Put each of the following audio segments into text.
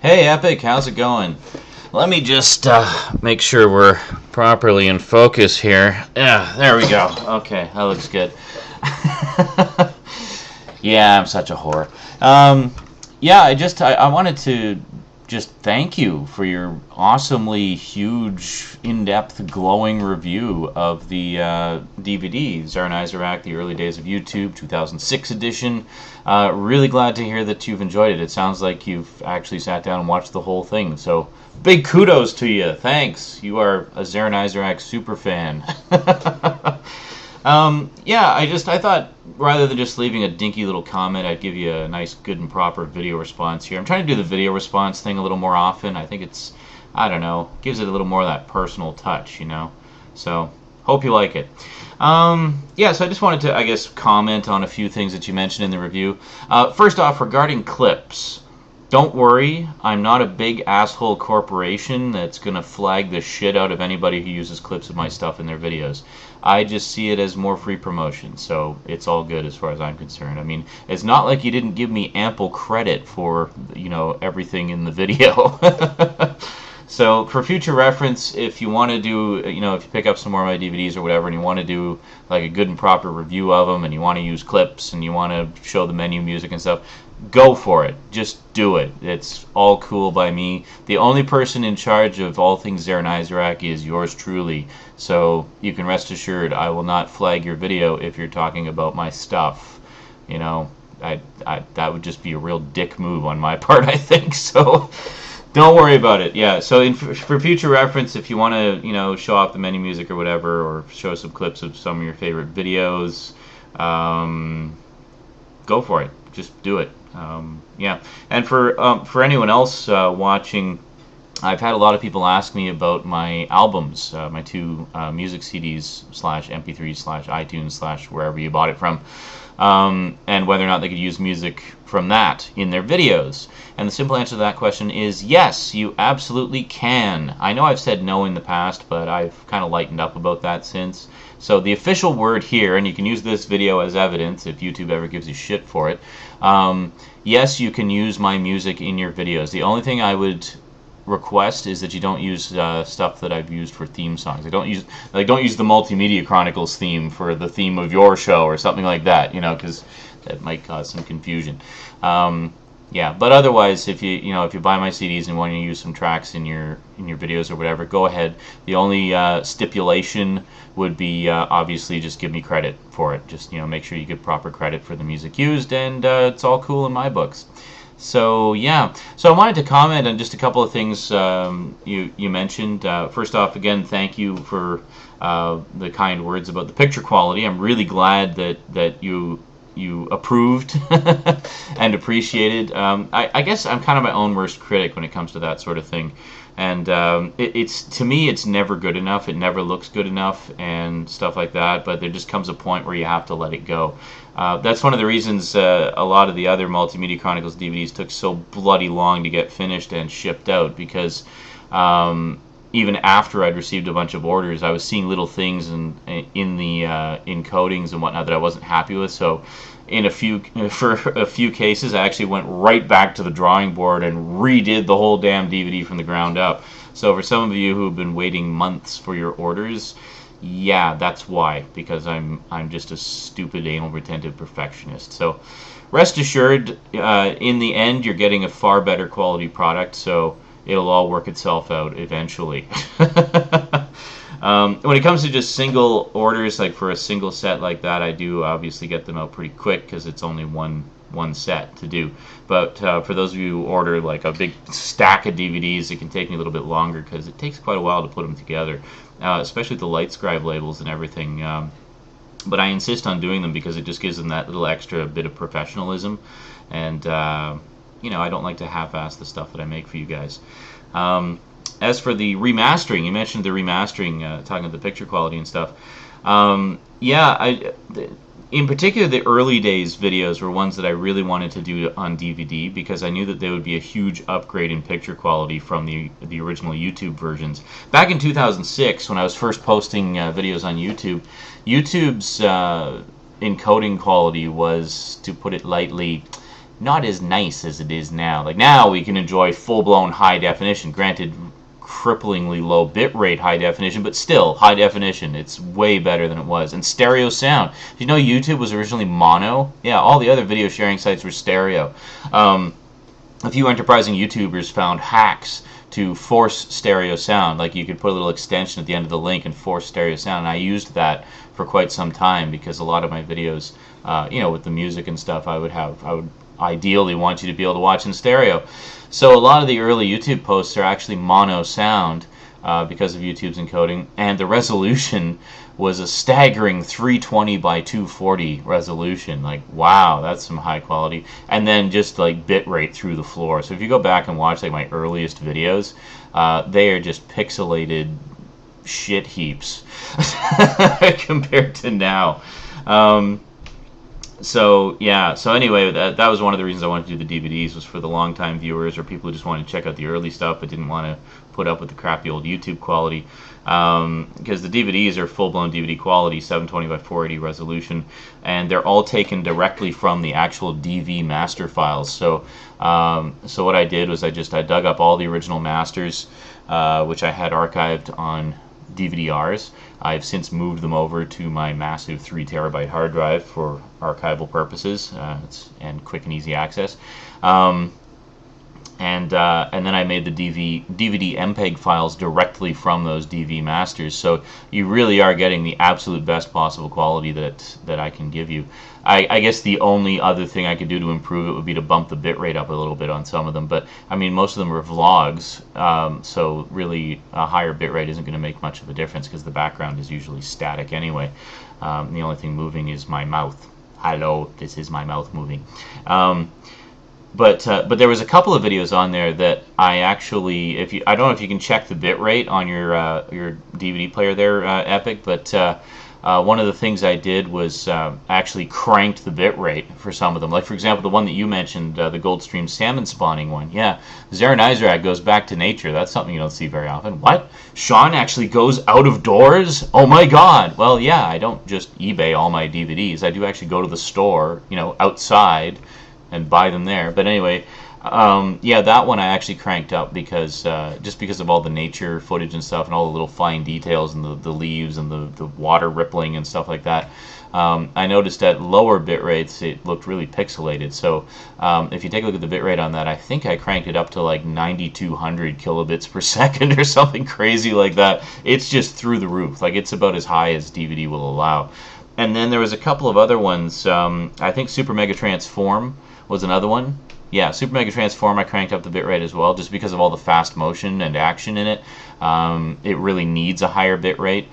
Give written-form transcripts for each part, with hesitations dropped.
Hey Epic, how's it going? Let me just make sure we're properly in focus here. Yeah, there we go. Okay, that looks good. Yeah, I'm such a whore. Yeah, I wanted to just thank you for your awesomely huge, in-depth, glowing review of the DVD, Zaranyzerak, The Early Days of YouTube, 2006 edition. Really glad to hear that you've enjoyed it. It sounds like you've actually sat down and watched the whole thing, so big kudos to you. Thanks. You are a Zaranyzerak super fan. Yeah, I thought rather than just leaving a dinky little comment, I'd give you a nice, good and proper video response here. I'm trying to do the video response thing a little more often. I think it's, I don't know, gives it a little more of that personal touch, you know? So, hope you like it. Yeah, so I just wanted to, I guess, comment on a few things that you mentioned in the review. First off, regarding clips. Don't worry, I'm not a big asshole corporation that's going to flag the shit out of anybody who uses clips of my stuff in their videos. I just see it as more free promotion, so it's all good as far as I'm concerned. I mean, it's not like you didn't give me ample credit for, you know, everything in the video. So for future reference, if you want to do, you know, if you pick up some more of my DVDs or whatever and you want to do like a good and proper review of them and you want to use clips and you want to show the menu music and stuff, go for it. Just do it. It's all cool by me. The only person in charge of all things Zaranyzerak is yours truly. So you can rest assured I will not flag your video if you're talking about my stuff. You know, that would just be a real dick move on my part, I think. So don't worry about it. Yeah, so for future reference, if you want to, you know, show off the menu music or whatever, or show some clips of some of your favorite videos, go for it. Just do it. Yeah, and for anyone else watching, I've had a lot of people ask me about my albums, my two music CDs / MP3s / iTunes / wherever you bought it from, and whether or not they could use music from that in their videos. And the simple answer to that question is yes, you absolutely can. I know I've said no in the past, but I've kind of lightened up about that since. So the official word here, and you can use this video as evidence if YouTube ever gives you shit for it, yes, you can use my music in your videos. The only thing I would request is that you don't use stuff that I've used for theme songs. Don't use the Multimedia Chronicles theme for the theme of your show or something like that, you know, because that might cause some confusion. Yeah, but otherwise, if you buy my CDs and want to use some tracks in your videos or whatever, go ahead. The only stipulation would be obviously just give me credit for it. Just, you know, make sure you give proper credit for the music used, and it's all cool in my books. So yeah, so I wanted to comment on just a couple of things you mentioned. First off, again, thank you for the kind words about the picture quality. I'm really glad that you approved and appreciated. I guess I'm kind of my own worst critic when it comes to that sort of thing, and to me it's never good enough. It never looks good enough and stuff like that, but there just comes a point where you have to let it go. That's one of the reasons a lot of the other Multimedia Chronicles DVDs took so bloody long to get finished and shipped out, because even after I'd received a bunch of orders, I was seeing little things in the encodings and whatnot that I wasn't happy with. So for a few cases, I actually went right back to the drawing board and redid the whole damn DVD from the ground up. So for some of you who have been waiting months for your orders, yeah, that's why, because I'm just a stupid anal retentive perfectionist. So rest assured, in the end, you're getting a far better quality product. So it'll all work itself out eventually. When it comes to just single orders, like for a single set like that, I do obviously get them out pretty quick because it's only one set to do. But for those of you who order like a big stack of DVDs, it can take me a little bit longer because it takes quite a while to put them together, especially the LightScribe labels and everything. But I insist on doing them because it just gives them that little extra bit of professionalism, and you know, I don't like to half-ass the stuff that I make for you guys. As for the remastering, you mentioned the remastering, talking about the picture quality and stuff. Yeah, in particular, the early days videos were ones that I really wanted to do on DVD because I knew that they would be a huge upgrade in picture quality from the original YouTube versions. Back in 2006, when I was first posting videos on YouTube, YouTube's encoding quality was, to put it lightly, not as nice as it is now. Like now we can enjoy full-blown high definition, granted cripplingly low bitrate high definition, but still high definition. It's way better than it was. And stereo sound. Did you know YouTube was originally mono? Yeah, all the other video sharing sites were stereo. A few enterprising YouTubers found hacks to force stereo sound. Like you could put a little extension at the end of the link and force stereo sound. And I used that for quite some time because a lot of my videos, you know, with the music and stuff, I would ideally want you to be able to watch in stereo. So a lot of the early YouTube posts are actually mono sound because of YouTube's encoding, and the resolution was a staggering 320 by 240 resolution. Like, wow, that's some high quality. And then just like bit rate through the floor. So if you go back and watch like my earliest videos, they are just pixelated shit heaps compared to now. So yeah, so anyway, that was one of the reasons I wanted to do the DVDs, was for the long-time viewers or people who just wanted to check out the early stuff but didn't want to put up with the crappy old YouTube quality, because the DVDs are full-blown DVD quality, 720 by 480 resolution, and they're all taken directly from the actual DV master files. So so what I did was I dug up all the original masters, which I had archived on DVD-Rs. I've since moved them over to my massive 3 terabyte hard drive for archival purposes and quick and easy access. And then I made the DVD MPEG files directly from those DV masters. So you really are getting the absolute best possible quality that I can give you. I guess the only other thing I could do to improve it would be to bump the bitrate up a little bit on some of them. But I mean, most of them are vlogs, so really a higher bitrate isn't going to make much of a difference because the background is usually static anyway. The only thing moving is my mouth. Hello, this is my mouth moving. But there was a couple of videos on there that I actually, I don't know if you can check the bitrate on your DVD player there, Epic, but one of the things I did was actually cranked the bitrate for some of them. Like for example, the one that you mentioned, the Goldstream salmon spawning one. Yeah, Zaranyzerak goes back to nature. That's something you don't see very often. What? Sean actually goes out of doors? Oh my God! Well, yeah, I don't just eBay all my DVDs. I do actually go to the store, you know, outside, and buy them there. But anyway, yeah, that one I actually cranked up because just because of all the nature footage and stuff and all the little fine details and the leaves and the water rippling and stuff like that. I noticed at lower bit rates it looked really pixelated. So if you take a look at the bit rate on that, I think I cranked it up to like 9200 kilobits per second or something crazy like that. It's just through the roof. Like it's about as high as DVD will allow. And then there was a couple of other ones. I think Super Mega Transform was another one. Yeah, Super Mega Transform I cranked up the bitrate as well, just because of all the fast motion and action in it. It really needs a higher bitrate.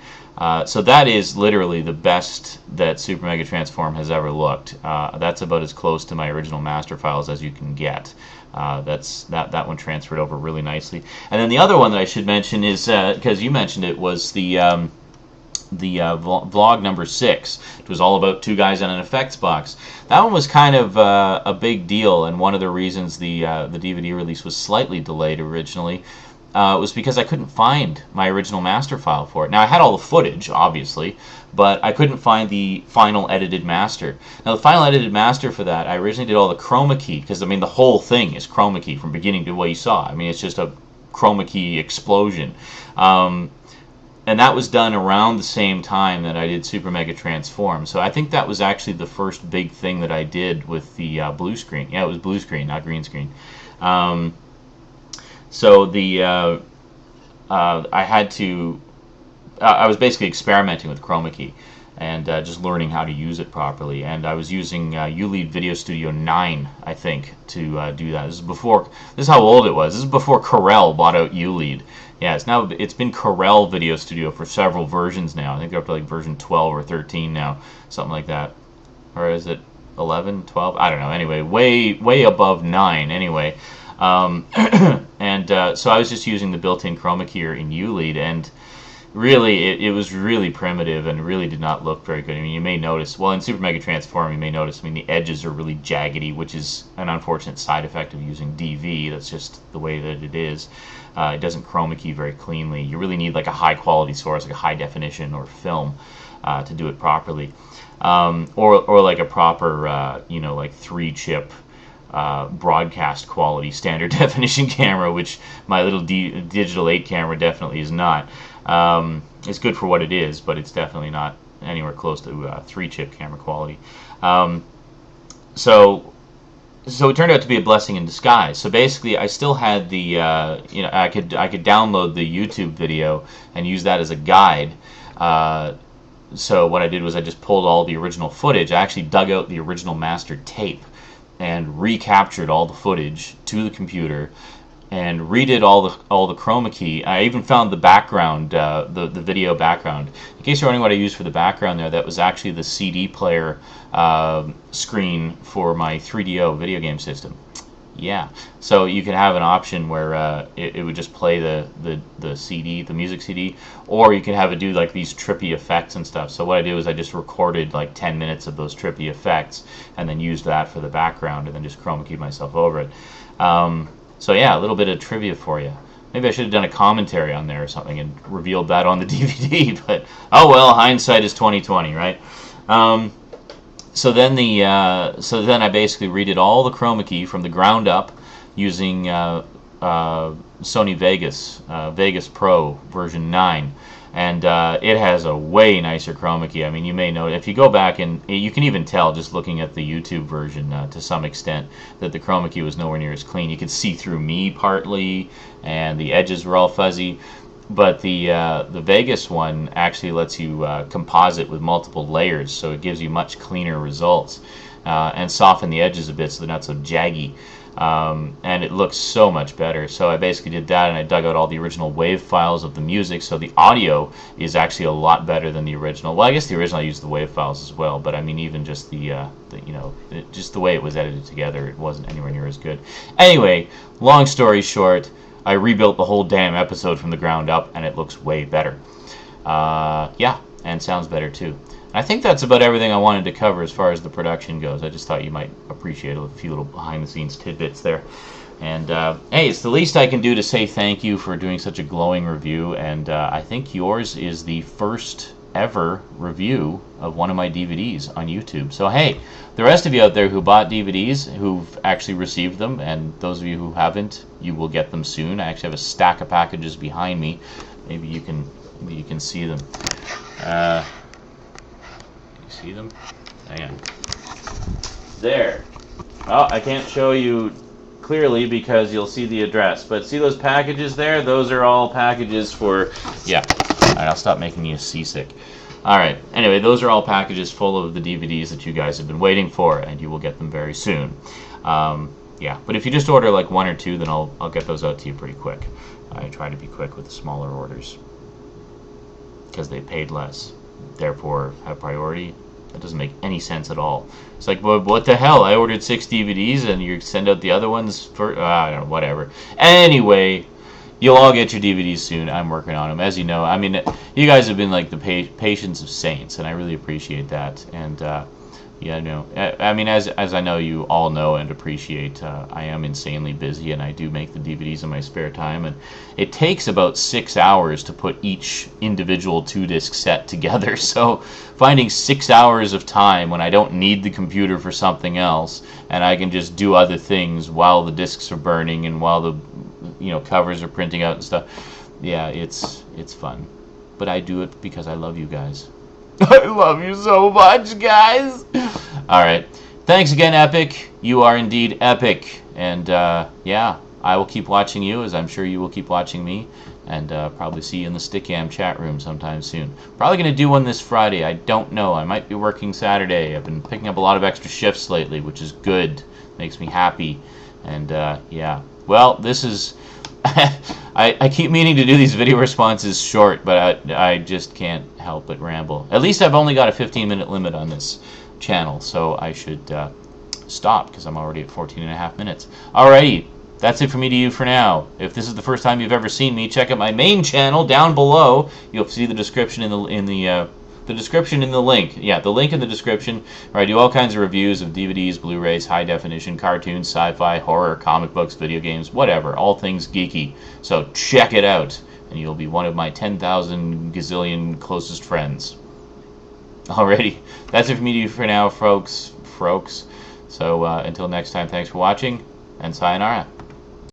So that is literally the best that Super Mega Transform has ever looked. That's about as close to my original master files as you can get. That one transferred over really nicely. And then the other one that I should mention is, because you mentioned it, was the vlog number 6. It was all about 2 guys on an effects box. That one was kind of a big deal, and one of the reasons the DVD release was slightly delayed originally was because I couldn't find my original master file for it. Now I had all the footage, obviously, but I couldn't find the final edited master. Now the final edited master for that, I originally did all the chroma key, because I mean the whole thing is chroma key from beginning to what you saw. I mean it's just a chroma key explosion. And that was done around the same time that I did Super Mega Transform. So I think that was actually the first big thing that I did with the blue screen. Yeah, it was blue screen, not green screen. So the I had to. I was basically experimenting with chroma key and just learning how to use it properly. And I was using ULEAD Video Studio 9, I think, to do that. This is before. This is how old it was. This is before Corel bought out ULEAD. Yeah, it's been Corel Video Studio for several versions now. I think they're up to like version 12 or 13 now, something like that. Or is it 11, 12? I don't know. Anyway, way above 9 anyway. So I was just using the built-in chroma keyer in ULEAD, and really it was really primitive and really did not look very good. I mean, you may notice, well, in Super Mega Transform you may notice, I mean, the edges are really jaggedy, which is an unfortunate side effect of using DV. That's just the way that it is. It doesn't chroma key very cleanly. You really need like a high quality source, like a high definition or film, to do it properly, or like a proper, you know, like 3-chip broadcast quality standard definition camera, which my little digital 8 camera definitely is not. It's good for what it is, but it's definitely not anywhere close to 3-chip camera quality. So it turned out to be a blessing in disguise. So basically, I still had the I could download the YouTube video and use that as a guide. So what I did was I just pulled all the original footage. I actually dug out the original master tape and recaptured all the footage to the computer and redid all the chroma key. I even found the background, the video background. In case you're wondering what I used for the background there, that was actually the CD player screen for my 3DO video game system. Yeah, so you could have an option where it would just play the CD, the music CD, or you could have it do like these trippy effects and stuff. So what I did was I just recorded like 10 minutes of those trippy effects and then used that for the background and then just chroma keyed myself over it. So yeah, a little bit of trivia for you. Maybe I should have done a commentary on there or something and revealed that on the DVD, but oh well, hindsight is 20/20, right? So then I basically redid all the chroma key from the ground up using Sony Vegas Pro version 9, and it has a way nicer chroma key. I mean, you may know if you go back and you can even tell just looking at the YouTube version to some extent that the chroma key was nowhere near as clean. You could see through me partly, and the edges were all fuzzy. But the Vegas one actually lets you composite with multiple layers, so it gives you much cleaner results and soften the edges a bit so they're not so jaggy. And it looks so much better. So I basically did that, and I dug out all the original wave files of the music, so the audio is actually a lot better than the original. Well, I guess the original I used the wave files as well, but I mean even just just the way it was edited together, it wasn't anywhere near as good. Anyway, long story short, I rebuilt the whole damn episode from the ground up, and it looks way better. Yeah, and sounds better too. I think that's about everything I wanted to cover as far as the production goes. I just thought you might appreciate a few little behind-the-scenes tidbits there. And hey, it's the least I can do to say thank you for doing such a glowing review. And I think yours is the first ever review of one of my DVDs on YouTube. So hey, the rest of you out there who bought DVDs, who've actually received them, and those of you who haven't, you will get them soon. I actually have a stack of packages behind me. Maybe you can see them. See them? Hang on. There. Oh, I can't show you clearly because you'll see the address. But see those packages there? Those are all packages for... Yeah. Alright, I'll stop making you seasick. Alright, anyway, those are all packages full of the DVDs that you guys have been waiting for, and you will get them very soon. Yeah, but if you just order like 1 or 2, then I'll get those out to you pretty quick. I try to be quick with the smaller orders because they paid less, therefore have priority. That doesn't make any sense at all. It's like, well, what the hell? I ordered 6 DVDs and you send out the other ones for, I don't know, whatever. Anyway, you'll all get your DVDs soon. I'm working on them. As you know, I mean, you guys have been like the patience of saints, and I really appreciate that. And, yeah, no, I mean, as I know you all know and appreciate, I am insanely busy, and I do make the DVDs in my spare time, and it takes about 6 hours to put each individual 2-disc set together. So finding 6 hours of time when I don't need the computer for something else, and I can just do other things while the discs are burning and while the covers are printing out and stuff. Yeah, it's fun, but I do it because I love you guys. I love you so much, guys. Alright. Thanks again, Epic. You are indeed epic. And, yeah, I will keep watching you, as I'm sure you will keep watching me. And probably see you in the Stickam chat room sometime soon. Probably going to do one this Friday. I don't know. I might be working Saturday. I've been picking up a lot of extra shifts lately, which is good. Makes me happy. And, yeah. Well, this is... I keep meaning to do these video responses short, but I just can't help but ramble. At least I've only got a 15-minute limit on this channel, so I should stop because I'm already at 14.5 minutes. Alrighty, that's it for me to you for now. If this is the first time you've ever seen me, check out my main channel down below. You'll see the description in the description in the link. Yeah, the link in the description, where I do all kinds of reviews of DVDs, Blu-rays, high definition, cartoons, sci-fi, horror, comic books, video games, whatever, all things geeky. So check it out, and you'll be one of my 10,000 gazillion closest friends. Alrighty, that's it for me to you for now, folks. So until next time, thanks for watching, and sayonara.